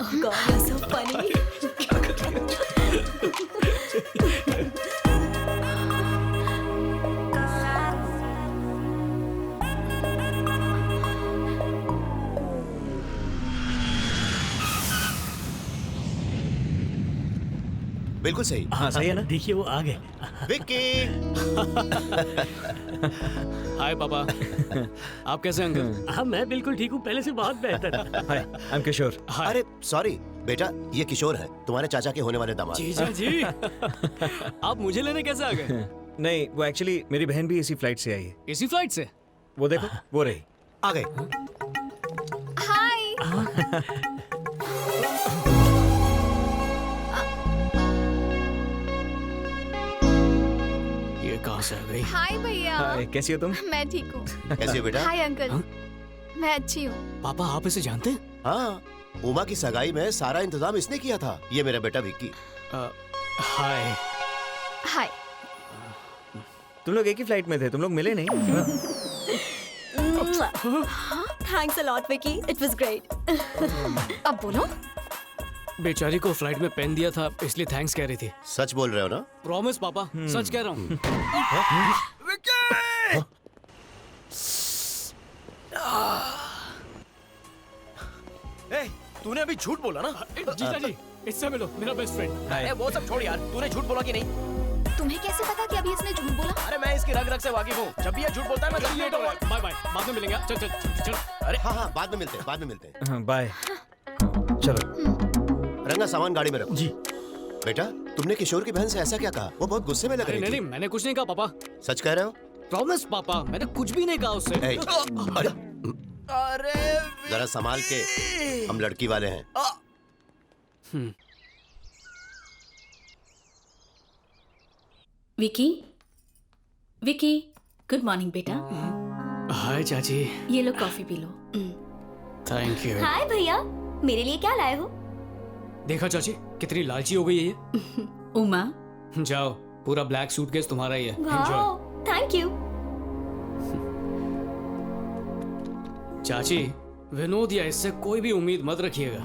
Oh God, you're so funny. बिल्कुल सही। हाँ सही है ना। देखिए वो आ गए। विक्की। हाय पापा। आप कैसे अंकल? हाँ मैं बिल्कुल ठीक हूँ, पहले से बहुत बेहतर। हाय, आई एम किशोर। अरे सॉरी बेटा, ये किशोर है, तुम्हारे चाचा के होने वाले दामाद। जीजा जी। आप मुझे लेने कैसे आ गए? नहीं, वो एक्चुअली मेरी बहन भी इसी फ्लाइट से आई है। इसी फ्लाइट से? वो देखो, वो रही। आ गए। हाय। ये कहाँ से आ गई? हाय भैया। हाय, कैसी हो तुम? मैं ठीक हूँ। कैसी हो बेटा? Hi uncle. मैं अच्छी हूँ। पापा आप इसे जानते हैं? हाँ, उमा की सगाई में सारा इंतजाम इसने किया था। ये मेरा बेटा विक्की। हाय। हाय। तुम लोग एक ही फ्लाइट में थे, तुम लोग मिले नहीं? Thanks a lot, Vicky. It was great. अब बोलो। बेचारी को फ्लाइट में पेन दिया था इसलिए थैंक्स कह रही थी। सच बोल रहे हो ना? प्रॉमिस पापा, सच कह रहा हूँ। तूने अभी झूठ बोला ना? जीजा जी, इससे मिलो, मेरा बेस्ट फ्रेंड। अरे वो सब छोड़ यार, तूने झूठ बोला कि नहीं? तुम्हें कैसे पता कि अभी इसने झूठ बोला? अरे मैं इसकी रग रग से वाकिफ हूँ। जब भी ये झूठ बोलता है मैं जल्दी लेट हो रहा है। बाय बाय, बाद में मिलेंगे। चल चल चल चल। अरे हाँ हाँ, बाद में मिलते हैं, बाद में मिलते हैं। हाँ, बाय। चलो। रंगा सामान गाड़ी में रखो। जी। बेटा, तुमने किशोर की बहन से ऐसा क्या कहा? वो बहुत गुस्से में लग अरे रही नहीं थी। नहीं, मैंने कुछ नहीं कहा पापा। सच कह रहे हो? प्रॉमिस पापा, मैंने कुछ भी नहीं कहा उससे। ए, अरे अरे जरा संभाल के, हम लड़की वाले हैं। विकी, विकी, गुड मॉर्निंग बेटा। हाय चाची। ये लो कॉफी पी लो। Thank you. हाय भैया, मेरे लिए क्या लाए हो? देखा चाची, कितनी लालची हो गई है ये। उमा, जाओ, पूरा ब्लैक सूटकेस तुम्हारा ही है। एंजॉय। Wow, thank you. चाची, विनोद या इससे कोई भी उम्मीद मत रखिएगा,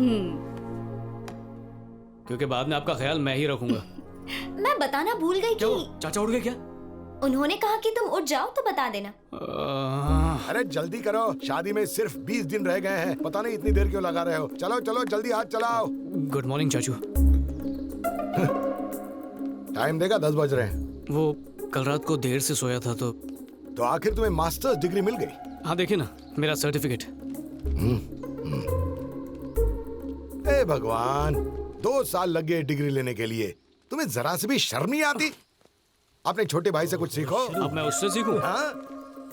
क्योंकि बाद में आपका ख्याल मैं ही रखूंगा। मैं बताना भूल गई क्या कि हुआ? चाचा उड़ गए क्या? उन्होंने कहा कि तुम उठ जाओ तो बता देना। अरे जल्दी करो, शादी में सिर्फ 20 दिन रह गए हैं। पता नहीं इतनी देर क्यों लगा रहे हो। चलो चलो जल्दी हाथ चलाओ। गुड मॉर्निंग चाचू। टाइम देखा 10 बज रहे हैं। वो कल रात को देर से सोया था तो आखिर तुम्हें मास्टर्स डिग्री मिल गई? हाँ देखिए ना, मेरा सर्टिफिकेट। ए भगवान, 2 साल लग गए डिग्री लेने के लिए। तुम्हें जरा से भी शर्म नहीं आती? अपने छोटे भाई से कुछ सीखो। अब मैं उससे सीखूं? हाँ,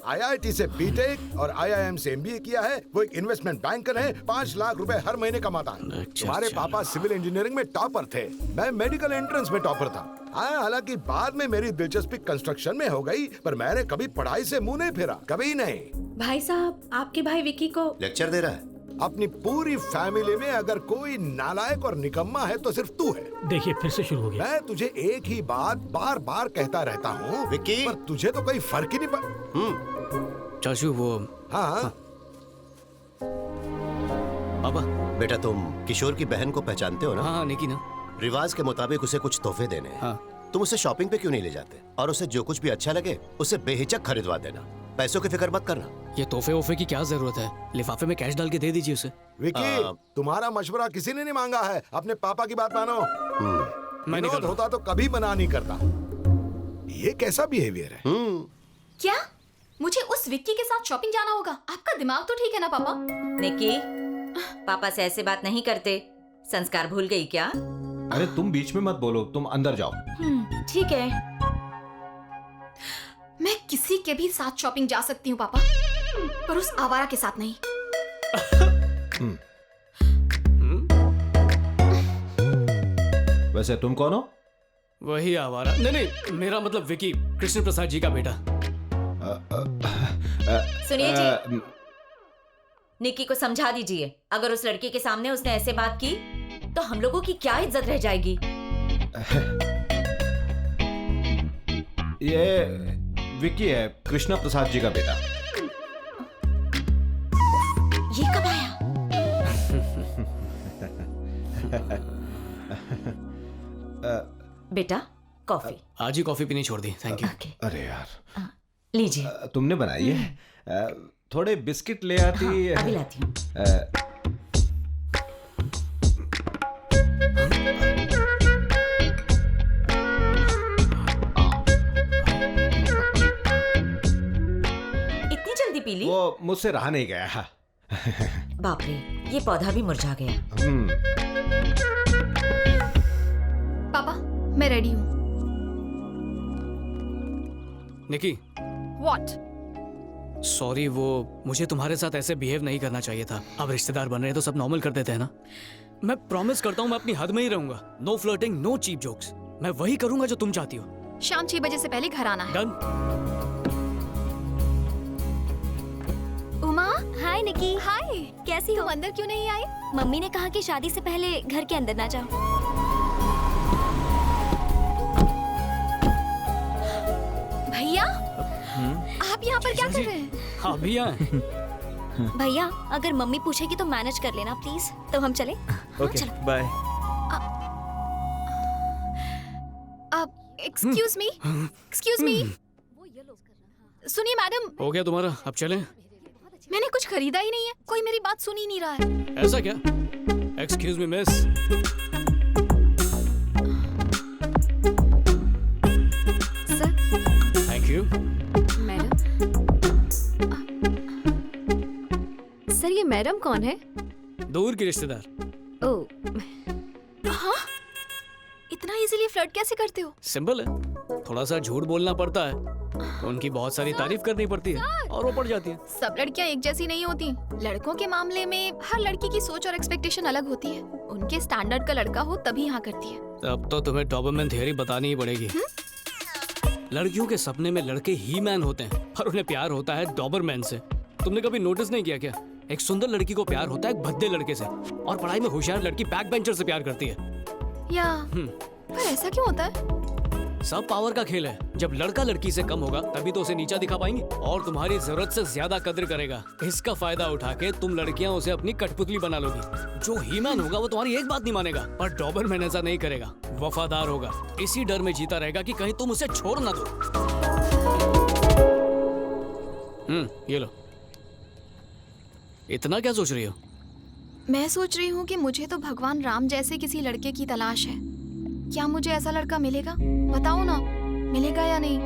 IIT से बीटेक और IIM से MBA किया है। वो एक इन्वेस्टमेंट बैंकर है, 5 लाख रुपए हर महीने कमाता है। तुम्हारे पापा सिविल इंजीनियरिंग में टॉपर थे, मैं मेडिकल एंट्रेंस में टॉपर था। हाँ, हालांकि बाद में मेरी दिलचस्पी कंस्ट्रक्शन में हो गई, पर मैंने कभी पढ़ाई से मुंह नहीं फेरा, कभी नहीं। भाई साहब, आपके भाई विकी को लेक्चर दे रहा है। अपनी पूरी फैमिली में अगर कोई नालायक और निकम्मा है तो सिर्फ तू है। देखिए फिर से शुरू हो गया। मैं तुझे एक ही बात बार बार कहता रहता हूँ विक्की। पर तुझे तो कोई फर्क ही नहीं पड़। चाचू वो हाँ पापा। बेटा, तुम किशोर की बहन को पहचानते हो ना? हाँ निकी ना। रिवाज के मुताबिक उसे कुछ तोहफे देने हैं। हाँ। तुम उसे शॉपिंग पे क्यों नहीं ले जाते और उसे जो कुछ भी अच्छा लगे उसे बेहिचक खरीदवा देना। पैसों की फिक्र मत करना। ये तोहफे वोफे की क्या जरूरत है? लिफाफे में कैश डाल के दे दीजिए उसे। विकी, तुम्हारा मशवरा किसी ने नहीं मांगा है, अपने पापा की बात मानो। मैं नहीं कर रहा। होता तो कभी मना नहीं करता। ये कैसा बिहेवियर है? क्या मुझे उस विक्की के साथ शॉपिंग जाना होगा? आपका दिमाग तो ठीक है ना पापा? निकी, पापा से ऐसे बात नहीं करते। संस्कार भूल गई क्या? अरे तुम बीच में मत बोलो, तुम अंदर जाओ। ठीक है, मैं किसी के भी साथ शॉपिंग जा सकती हूँ पापा, पर उस आवारा के साथ नहीं। वैसे तुम कौन हो? वही आवारा। नहीं नहीं, मेरा मतलब विकी, कृष्ण प्रसाद जी का बेटा। सुनिए जी, निकी को समझा दीजिए। अगर उस लड़की के सामने उसने ऐसे बात की तो हम लोगों की क्या इज्जत रह जाएगी? ये विकी है, कृष्णा प्रसाद जी का बेटा। ये कब आया? बेटा कॉफी। आज ही कॉफी पीनी छोड़ दी, थैंक यू। ओके अरे यार लीजिए। तुमने बनाई है? थोड़े बिस्किट ले आती। अभी लाती हूँ। इतनी जल्दी पी ली? वो मुझसे रहा नहीं गया। बाप रे, ये पौधा भी मुरझा गया। पापा मैं रेडी हूँ। निकी, व्हाट? सॉरी, वो मुझे तुम्हारे साथ ऐसे बिहेव नहीं करना चाहिए था। अब रिश्तेदार बन रहे हैं तो सब नॉर्मल कर देते हैं ना। मैं प्रॉमिस करता हूँ मैं अपनी हद में ही रहूंगा। No flirting, no cheap jokes. मैं वही करूंगा जो तुम चाहती हो। शाम 6 बजे से पहले घर आना है। डन। उमा, हाय निकी। हाय, कैसी हो? तुम अंदर क्यों नहीं आई? मम्मी ने कहा कि शादी से पहले घर के अंदर ना जाओ। भैया, आप यहाँ पर क्या कर रहे हैं? हाँ भैया। भैया, अगर मम्मी पूछेगी तो मैनेज कर लेना प्लीज। तो हम चले? Okay bye. Excuse me, excuse me. सुनिए मैडम, हो गया तुम्हारा, अब चलें? मैंने कुछ खरीदा ही नहीं है। कोई मेरी बात सुन ही नहीं रहा है। ऐसा क्या? Excuse me miss. Sir. Thank you. Madam. Sir ये मैडम कौन है? दूर की रिश्तेदार। ओह। हाँ? इतना इजीली फ्लर्ट कैसे करते हो? सिंपल है, थोड़ा सा झूठ बोलना पड़ता है तो उनकी बहुत सारी तारीफ करनी पड़ती है और वो पड़ जाती है। सब लड़कियां एक जैसी नहीं होती। लड़कों के मामले में हर लड़की की सोच और एक्सपेक्टेशन अलग होती है। उनके स्टैंडर्ड का लड़का हो तभी हाँ करती है। तब तो तुम्हें डॉबरमैन थ्योरी बतानी ही पड़ेगी। लड़कियों के सपने में लड़के ही मैन होते हैं और उन्हें प्यार होता है डॉबरमैन से। तुमने कभी नोटिस नहीं किया क्या? एक सुंदर लड़की को प्यार होता है एक भद्दे लड़के से, और पढ़ाई में होशियार लड़की बैक बेंचर से प्यार करती है। या पर ऐसा क्यों होता है? सब पावर का खेल है। जब लड़का लड़की से कम होगा तभी तो उसे नीचा दिखा पाएंगे और तुम्हारी जरूरत से ज्यादा कदर करेगा। इसका फायदा उठा के तुम लड़कियां उसे अपनी कठपुतली बना लोगी। जो हीमैन होगा वो तुम्हारी एक बात नहीं मानेगा, पर डॉबरमैन ऐसा नहीं करेगा। वफादार होगा, इसी डर में जीता रहेगा कि कहीं तुम उसे छोड़ ना दो। ये लो। इतना क्या सोच रही हो? मैं सोच रही हूँ कि मुझे तो भगवान राम जैसे किसी लड़के की तलाश है। क्या मुझे ऐसा लड़का मिलेगा? बताओ ना, मिलेगा या नहीं?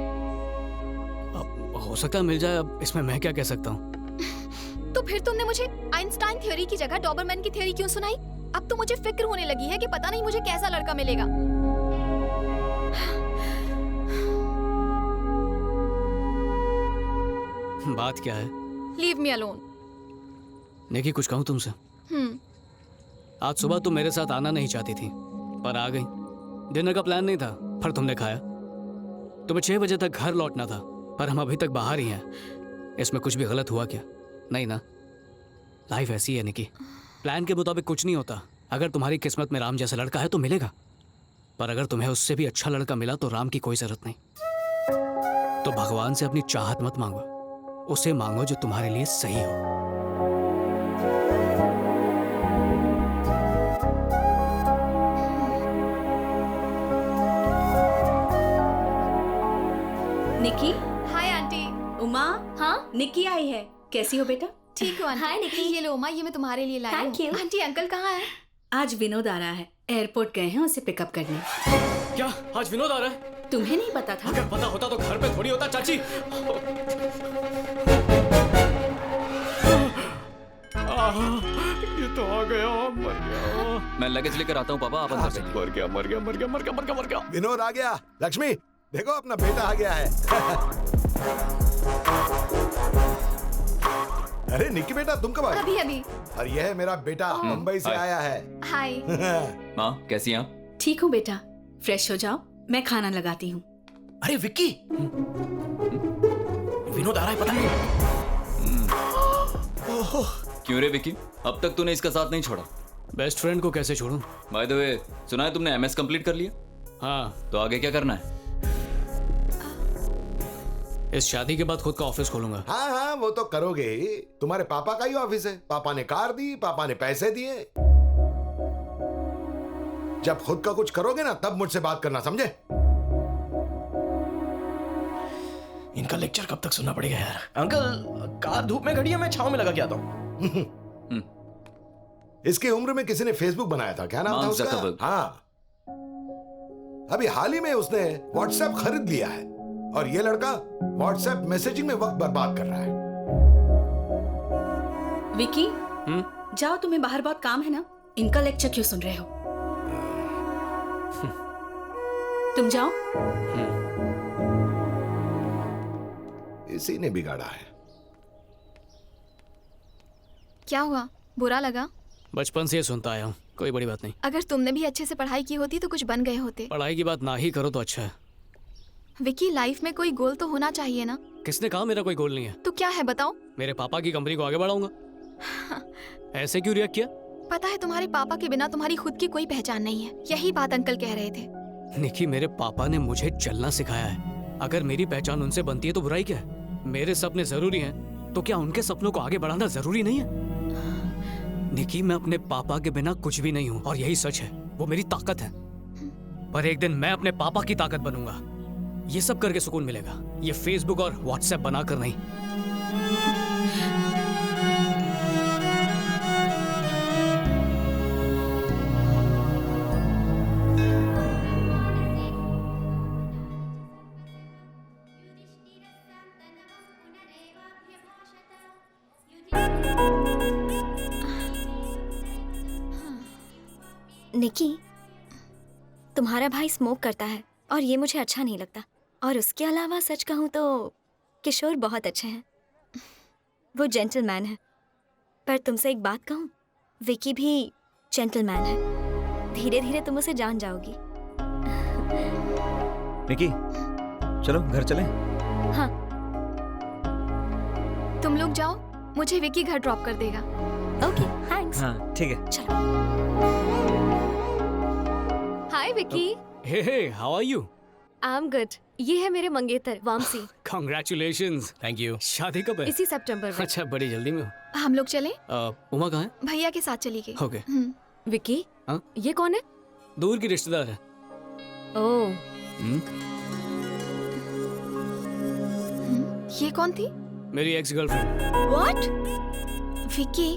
अब हो सकता है मिल जाए, अब इसमें मैं क्या कह सकता हूँ। तो फिर तुमने मुझे आइंस्टाइन थ्योरी की जगह डॉबरमैन की थ्योरी क्यों सुनाई? अब तो मुझे फिक्र होने लगी है कि पता नहीं मुझे कैसा लड़का मिलेगा। बात क्या है? Leave me alone. निकी, कुछ कहूँ तुमसे? आज सुबह तुम मेरे साथ आना नहीं चाहती थी पर आ गई। डिनर का प्लान नहीं था पर तुमने खाया। तुम्हें 6 बजे तक घर लौटना था पर हम अभी तक बाहर ही हैं। इसमें कुछ भी गलत हुआ क्या? नहीं ना? लाइफ ऐसी है निकी, प्लान के मुताबिक कुछ नहीं होता। अगर तुम्हारी किस्मत में राम जैसा लड़का है तो मिलेगा, पर अगर तुम्हें उससे भी अच्छा लड़का मिला तो राम की कोई जरूरत नहीं। तो भगवान से अपनी चाहत मत मांगो, उसे मांगो जो तुम्हारे लिए सही हो। निकी। Hi aunty. उमा। हाँ निकी आई है। कैसी हो बेटा? ठीक हो आंटी? हाय निकी। ये लो उमा, ये मैं तुम्हारे लिए लाई हूँ। Thank you। आंटी अंकल कहाँ है? आज विनोद आ रहा है, एयरपोर्ट गए हैं उसे पिकअप करने। क्या आज विनोद आ रहा है? तुम्हें नहीं पता था? अगर पता होता तो घर पे थोड़ी होता चाची। ये तो आ गया, मर गया। मैं लगेज लेकर आता हूँ पापा, आप अंदर से। मर गया मर गया मर गया मर गया मर गया मर गया। विनोद आ गया। लक्ष्मी देखो, अपना बेटा आ गया है। अरे निकी बेटा, तुम कब आए? अभी अभी। और यह है मेरा बेटा, मुंबई से आया है। हाय। माँ कैसी हैं आप? ठीक हूँ बेटा, फ्रेश हो जाओ, मैं खाना लगाती हूँ। अरे विक्की, विनोद आ रहा है पता नहीं। क्यों रे विक्की, अब तक तूने इसका साथ नहीं छोड़ा? बेस्ट फ्रेंड को कैसे छोड़ूं? बाय द वे, सुना है तुमने MS कंप्लीट कर लिया? हाँ। तो आगे क्या करना है? इस शादी के बाद खुद का ऑफिस खोलूंगा। हाँ हाँ, वो तो करोगे ही। तुम्हारे पापा का ही ऑफिस है। पापा ने कार दी, पापा ने पैसे दिए। जब खुद का कुछ करोगे ना तब मुझसे बात करना, समझे? इनका लेक्चर कब तक सुनना पड़ेगा यार? अंकल कार धूप में खड़ी है, मैं छांव में लगा के आता हूँ। इसकी उम्र में किसी ने फेसबुक बनाया था, क्या नाम था मार्क उसका? ज़करबर्ग। हाँ, अभी हाल ही में उसने व्हाट्सएप खरीद लिया है और ये लड़का व्हाट्सएप मैसेजिंग में वक्त बर्बाद कर रहा है। विकी, जाओ, तुम्हें बाहर बहुत काम है ना, इनका लेक्चर क्यों सुन रहे हो? तुम जाओ। इसी ने बिगाड़ा है। क्या हुआ, बुरा लगा? बचपन से ये सुनता आया हूँ, कोई बड़ी बात नहीं। अगर तुमने भी अच्छे से पढ़ाई की होती तो कुछ बन गए होते। पढ़ाई की बात ना ही करो तो अच्छा है। विकी, लाइफ में कोई गोल तो होना चाहिए ना? किसने कहा मेरा कोई गोल नहीं है? तो क्या है बताओ? मेरे पापा की कंपनी को आगे बढ़ाऊंगा। ऐसे क्यों रिएक्ट किया? पता है तुम्हारे पापा के बिना तुम्हारी खुद की कोई पहचान नहीं है, यही बात अंकल कह रहे थे। निकी, मेरे पापा ने मुझे चलना सिखाया है। अगर मेरी पहचान उनसे बनती है तो बुराई क्या है? मेरे सपने जरूरी हैं, तो क्या उनके सपनों को आगे बढ़ाना जरूरी नहीं है? निकी, मैं अपने पापा के बिना कुछ भी नहीं हूँ और यही सच है, वो मेरी ताकत है। पर एक दिन मैं अपने पापा की ताकत बनूंगा। ये सब करके सुकून मिलेगा, ये फेसबुक और व्हाट्सएप बनाकर नहीं। निकी, तुम्हारा भाई स्मोक करता है और ये मुझे अच्छा नहीं लगता। और उसके अलावा सच कहूँ तो किशोर बहुत अच्छे हैं, वो जेंटलमैन है। पर तुमसे एक बात कहूँ, विकी भी जेंटलमैन है। धीरे धीरे तुम उसे जान जाओगी। निकी, चलो घर चलें। हाँ, तुम लोग जाओ, मुझे विकी घर ड्रॉप कर देगा। Okay, thanks. हाँ ठीक है। चलो। Hi Vicky. Hey hey, how are you? I am good. ये है मेरे मंगेतर वामसी। कांग्रेचुलेशंस। Thank you. शादी कब है? इसी सितंबर में। अच्छा, बड़ी जल्दी में हो। हम लोग चलें? उमा कहाँ है? भैया के साथ चली गई। ओके। विकी, हाँ? ये कौन है? दूर की रिश्तेदार है। ओह, ये कौन थी? मेरी एक्स गर्लफ्रेंड। व्हाट? विकी,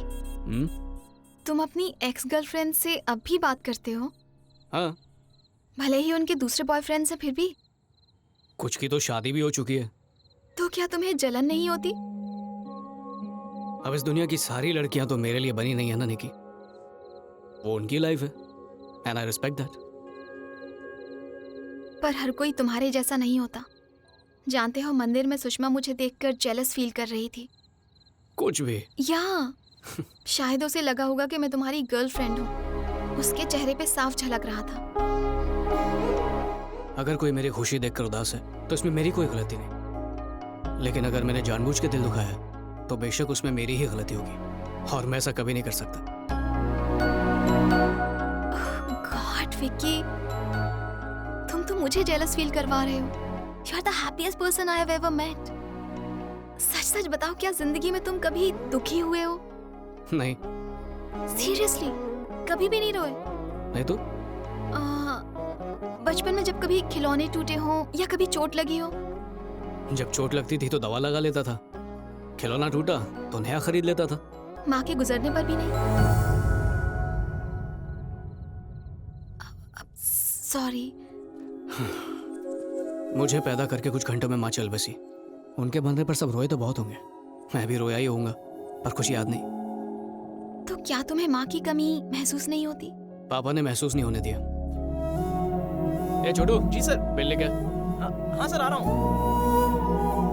तुम अपनी एक्स गर्लफ्रेंड से अब भी बात करते हो? हाँ। भले ही उनके दूसरे बॉयफ्रेंड से, फिर भी? कुछ की तो शादी भी हो चुकी है। तो क्या तुम्हें जलन नहीं होती? अब इस दुनिया की सारी लड़कियां तो मेरे लिए बनी नहीं है ना निकी। वो उनकी लाइफ है एंड आई रिस्पेक्ट दैट। पर हर कोई तुम्हारे जैसा नहीं होता। जानते हो, मंदिर में सुषमा मुझे देखकर जेलस फील कर रही थी। कुछ भी? या शायद उसे लगा होगा कि मैं तुम्हारी गर्लफ्रेंड हूँ। उसके चेहरे पे साफ झलक रहा था। अगर कोई मेरी खुशी देखकर उदास है तो इसमें मेरी कोई गलती नहीं, लेकिन अगर मैंने जानबूझ के दिल दुखाया है तो बेशक उसमें मेरी ही गलती होगी और मैं ऐसा कभी नहीं कर सकता। गॉड विकी, तुम तो मुझे जेलस फील करवा रहे हो। You are the happiest person I have ever met. सच सच बताओ, क्या जिंदगी में तुम कभी दुखी हुए हो? नहीं। सीरियसली? कभी भी नहीं रोए? नहीं तो? बचपन में जब कभी खिलौने टूटे हो या कभी चोट लगी हो? जब चोट लगती थी तो दवा लगा लेता था, खिलौना टूटा तो नया खरीद लेता था। माँ के गुजरने पर भी नहीं? सॉरी। मुझे पैदा करके कुछ घंटों में माँ चल बसी। उनके मरने पर सब रोए तो बहुत होंगे, मैं भी रोया ही होऊंगा, पर कुछ याद नहीं। तो क्या तुम्हें माँ की कमी महसूस नहीं होती? पापा ने महसूस नहीं होने दिया। ए छोटू। जी सर। बिल लेके आ। हाँ सर, आ रहा हूँ।